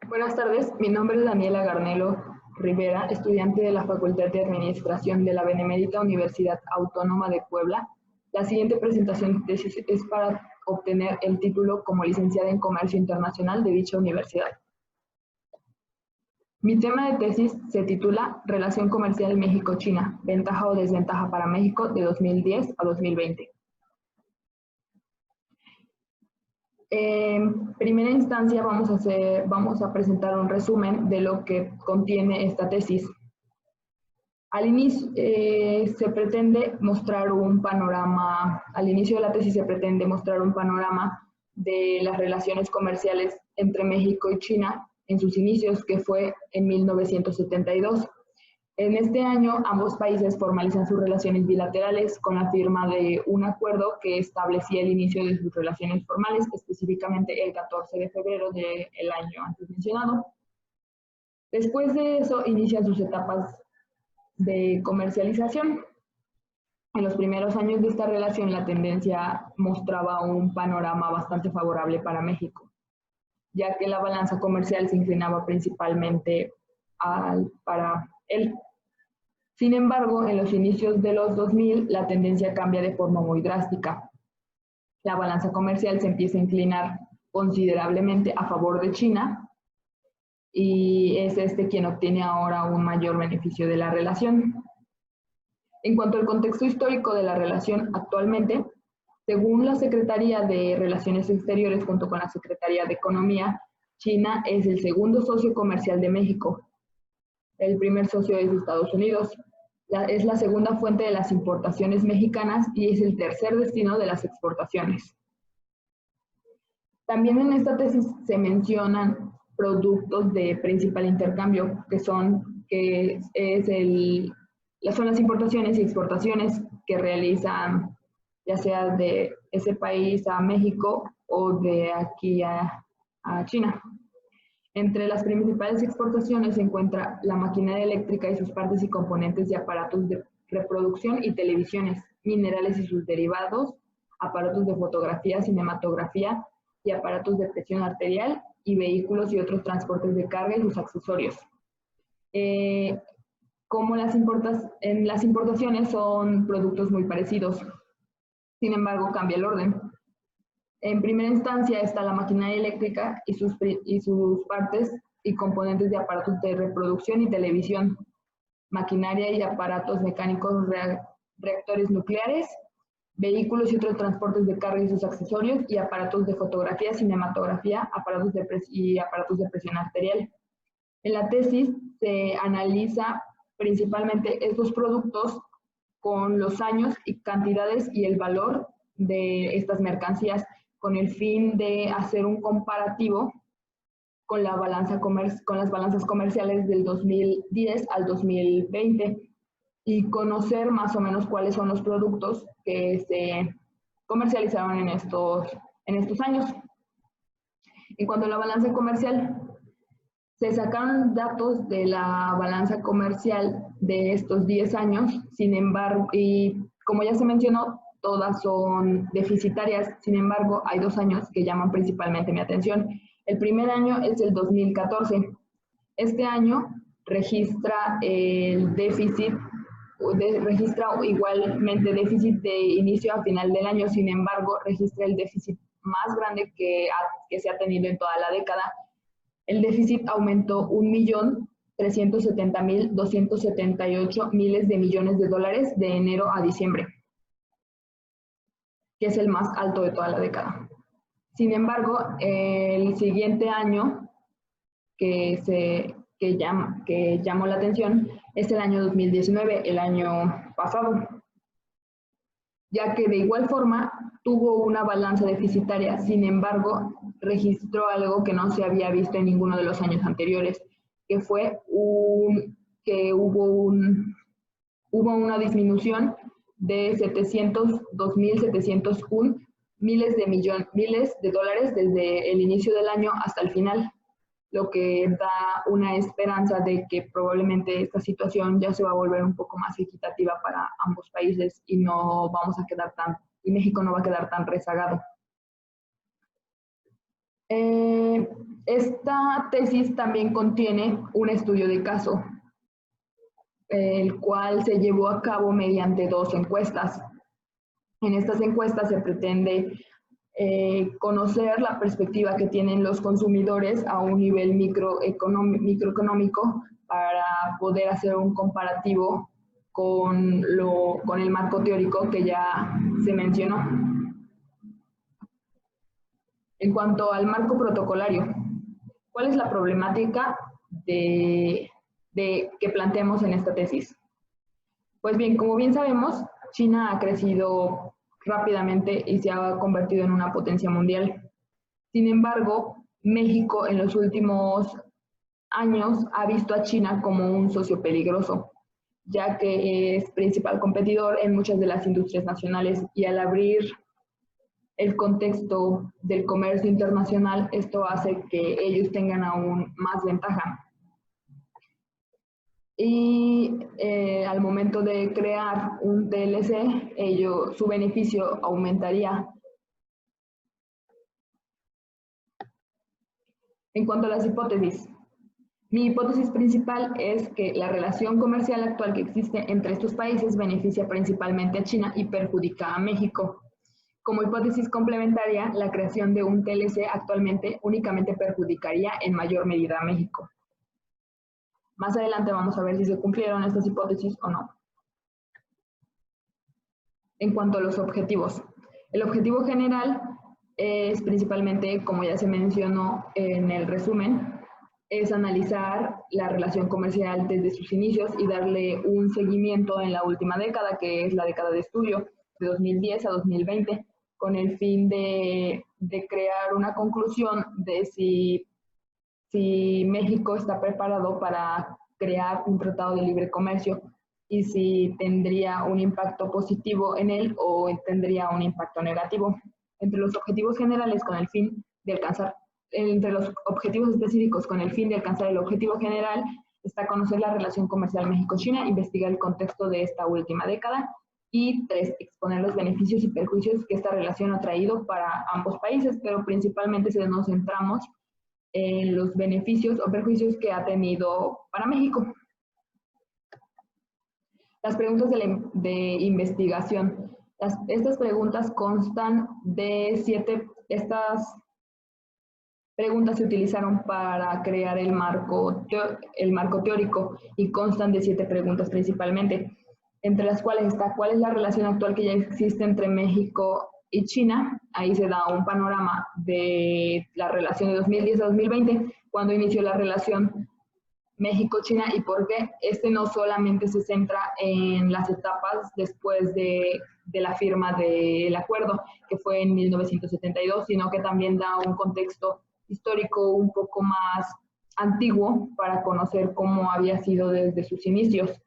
Buenas tardes, mi nombre es Daniela Garnelo Rivera, estudiante de la Facultad de Administración de la Benemérita Universidad Autónoma de Puebla. La siguiente presentación de tesis es para obtener el título como licenciada en Comercio Internacional de dicha universidad. Mi tema de tesis se titula Relación Comercial México-China, ventaja o desventaja para México de 2010 a 2020. En primera instancia vamos a presentar un resumen de lo que contiene esta tesis. Al inicio se pretende mostrar un panorama, al inicio de la tesis se pretende mostrar un panorama de las relaciones comerciales entre México y China en sus inicios, que fue en 1972. En este año, ambos países formalizan sus relaciones bilaterales con la firma de un acuerdo que establecía el inicio de sus relaciones formales, específicamente el 14 de febrero del año antes mencionado. Después de eso, inician sus etapas de comercialización. En los primeros años de esta relación, la tendencia mostraba un panorama bastante favorable para México, ya que la balanza comercial se inclinaba principalmente para él. Sin embargo, en los inicios de los 2000, la tendencia cambia de forma muy drástica. La balanza comercial se empieza a inclinar considerablemente a favor de China y es quien obtiene ahora un mayor beneficio de la relación. En cuanto al contexto histórico de la relación actualmente, según la Secretaría de Relaciones Exteriores junto con la Secretaría de Economía, China es el segundo socio comercial de México. El primer socio es Estados Unidos. Es la segunda fuente de las importaciones mexicanas y es el tercer destino de las exportaciones. También en esta tesis se mencionan productos de principal intercambio, son las importaciones y exportaciones que realizan ya sea de ese país a México o de aquí a China. Entre las principales exportaciones se encuentra la maquinaria eléctrica y sus partes y componentes de aparatos de reproducción y televisiones, minerales y sus derivados, aparatos de fotografía, cinematografía y aparatos de presión arterial y vehículos y otros transportes de carga y sus accesorios. Como en las importaciones son productos muy parecidos, sin embargo cambia el orden. En primera instancia está la maquinaria eléctrica y sus partes y componentes de aparatos de reproducción y televisión, maquinaria y aparatos mecánicos, reactores nucleares, vehículos y otros transportes de carga y sus accesorios, y aparatos de fotografía, cinematografía, aparatos de presión arterial. En la tesis se analiza principalmente estos productos con los años y cantidades y el valor de estas mercancías, con el fin de hacer un comparativo con las balanzas comerciales del 2010 al 2020 y conocer más o menos cuáles son los productos que se comercializaron en estos años. En cuanto a la balanza comercial, se sacaron datos de la balanza comercial de estos 10 años, sin embargo, y como ya se mencionó, todas son deficitarias. Sin embargo, hay 2 años que llaman principalmente mi atención. El primer año es el 2014. Este año registra el déficit, registra igualmente déficit de inicio a final del año. Sin embargo, registra el déficit más grande que se ha tenido en toda la década. El déficit aumentó 1.370.278 miles de millones de dólares de enero a diciembre, que es el más alto de toda la década. Sin embargo, el siguiente año que llamó la atención es el año 2019, el año pasado, ya que de igual forma tuvo una balanza deficitaria. Sin embargo, registró algo que no se había visto en ninguno de los años anteriores, que fue que hubo una disminución de 702.701 miles de dólares desde el inicio del año hasta el final, lo que da una esperanza de que probablemente esta situación ya se va a volver un poco más equitativa para ambos países y México no va a quedar tan rezagado. Esta tesis también contiene un estudio de caso, el cual se llevó a cabo mediante 2 encuestas. En estas encuestas se pretende conocer la perspectiva que tienen los consumidores a un nivel microeconómico para poder hacer un comparativo con el marco teórico que ya se mencionó. En cuanto al marco protocolario, ¿cuál es la problemática que planteamos en esta tesis? Pues bien, como bien sabemos, China ha crecido rápidamente y se ha convertido en una potencia mundial. Sin embargo, México en los últimos años ha visto a China como un socio peligroso, ya que es principal competidor en muchas de las industrias nacionales, y al abrir el contexto del comercio internacional, esto hace que ellos tengan aún más ventaja. Y al momento de crear un TLC, su beneficio aumentaría. En cuanto a las hipótesis, mi hipótesis principal es que la relación comercial actual que existe entre estos países beneficia principalmente a China y perjudica a México. Como hipótesis complementaria, la creación de un TLC actualmente únicamente perjudicaría en mayor medida a México. Más adelante vamos a ver si se cumplieron estas hipótesis o no. En cuanto a los objetivos, el objetivo general es principalmente, como ya se mencionó en el resumen, es analizar la relación comercial desde sus inicios y darle un seguimiento en la última década, que es la década de estudio, de 2010 a 2020, con el fin de crear una conclusión de si México está preparado para crear un tratado de libre comercio y si tendría un impacto positivo en él o tendría un impacto negativo. Entre los objetivos generales con el fin de alcanzar, entre los objetivos específicos con el fin de alcanzar el objetivo general, está conocer la relación comercial México-China, investigar el contexto de esta última década, y 3, exponer los beneficios y perjuicios que esta relación ha traído para ambos países, pero principalmente nos centramos en los beneficios o perjuicios que ha tenido para México. Las preguntas de investigación. Estas preguntas constan de 7, estas preguntas se utilizaron para crear el marco teórico y constan de 7 preguntas principalmente, entre las cuales está cuál es la relación actual que ya existe entre México y China. Ahí se da un panorama de la relación de 2010 a 2020, cuando inició la relación México-China, y por qué no solamente se centra en las etapas después de la firma del acuerdo, que fue en 1972, sino que también da un contexto histórico un poco más antiguo para conocer cómo había sido desde sus inicios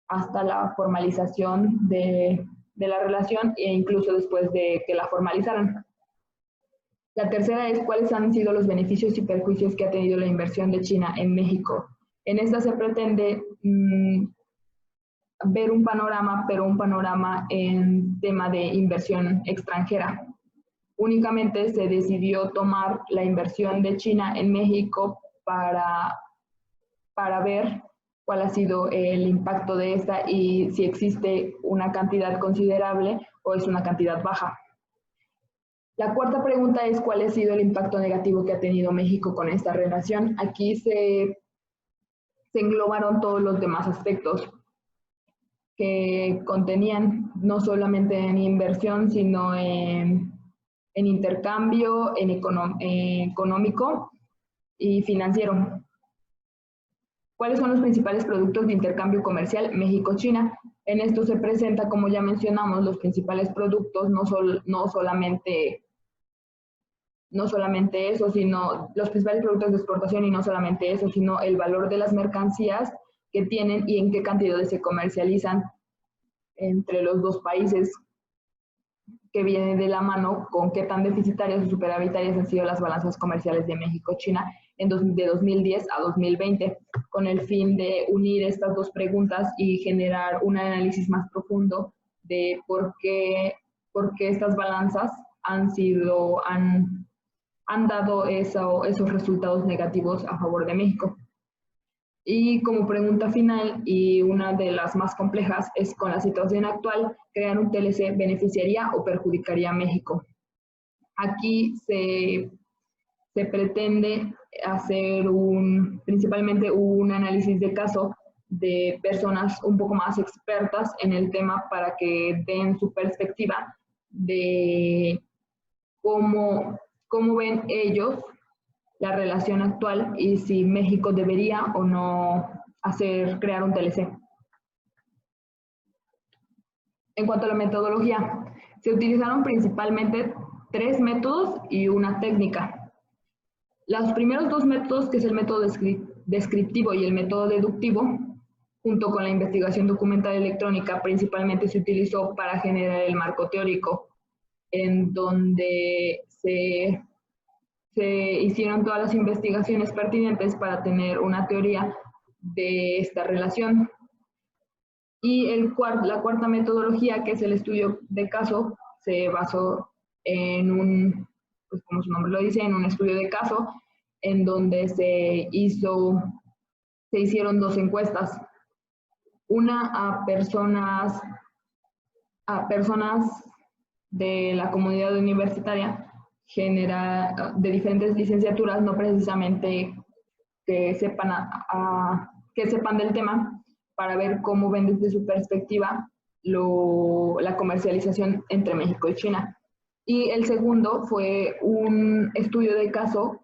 hasta la formalización de la relación e incluso después de que la formalizaran. La tercera es cuáles han sido los beneficios y perjuicios que ha tenido la inversión de China en México. En esta se pretende ver un panorama, pero un panorama en tema de inversión extranjera. Únicamente se decidió tomar la inversión de China en México para ver cuál ha sido el impacto de esta y si existe una cantidad considerable o es una cantidad baja. La cuarta pregunta es cuál ha sido el impacto negativo que ha tenido México con esta relación. Aquí se englobaron todos los demás aspectos que contenían, no solamente en inversión, sino en intercambio, en económico y financiero. ¿Cuáles son los principales productos de intercambio comercial México-China? En esto se presenta, como ya mencionamos, los principales productos, no solamente eso, sino los principales productos de exportación, y no solamente eso, sino el valor de las mercancías que tienen y en qué cantidades se comercializan entre los dos países, que viene de la mano con qué tan deficitarias o superavitarias han sido las balanzas comerciales de México-China de 2010 a 2020, con el fin de unir estas dos preguntas y generar un análisis más profundo de por qué estas balanzas han han dado esos resultados negativos a favor de México. Y como pregunta final, y una de las más complejas, es: con la situación actual, ¿crear un TLC beneficiaría o perjudicaría a México? Aquí se pretende hacer principalmente un análisis de caso de personas un poco más expertas en el tema para que den su perspectiva de cómo ven ellos la relación actual y si México debería o no crear un TLC. En cuanto a la metodología, se utilizaron principalmente 3 métodos y una técnica. Los primeros 2 métodos, que es el método descriptivo y el método deductivo, junto con la investigación documental electrónica, principalmente se utilizó para generar el marco teórico, en donde se hicieron todas las investigaciones pertinentes para tener una teoría de esta relación. Y la cuarta metodología, que es el estudio de caso, se basó en pues como su nombre lo dice, en un estudio de caso, en donde se hicieron 2 encuestas. Una a personas de la comunidad universitaria, de diferentes licenciaturas, no precisamente que sepan del tema, para ver cómo ven desde su perspectiva la comercialización entre México y China. Y el segundo fue un estudio de caso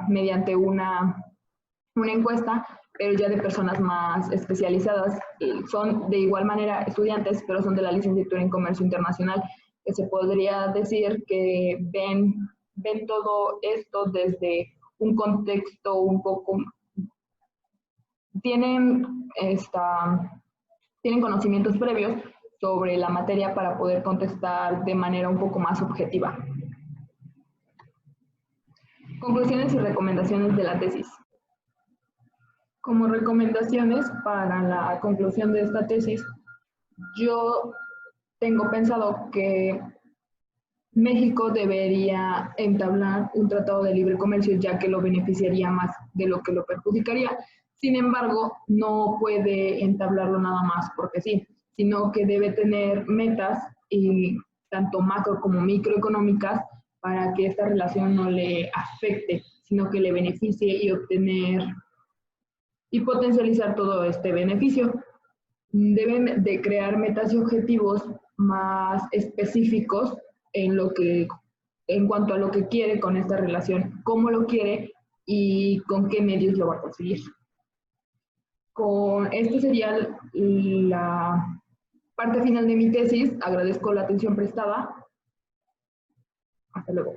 mediante una encuesta, pero ya de personas más especializadas. Son de igual manera estudiantes, pero son de la licenciatura en Comercio Internacional, que se podría decir que ven todo esto desde un contexto un poco... Tienen conocimientos previos sobre la materia para poder contestar de manera un poco más objetiva. Conclusiones y recomendaciones de la tesis. Como recomendaciones para la conclusión de esta tesis, yo tengo pensado que México debería entablar un tratado de libre comercio, ya que lo beneficiaría más de lo que lo perjudicaría. Sin embargo, no puede entablarlo nada más porque sí, sino que debe tener metas, tanto macro como microeconómicas, para que esta relación no le afecte, sino que le beneficie y obtener y potencializar todo este beneficio. Deben de crear metas y objetivos más específicos en cuanto a lo que quiere con esta relación, cómo lo quiere y con qué medios lo va a conseguir. Esto sería la parte final de mi tesis. Agradezco la atención prestada. Hasta luego.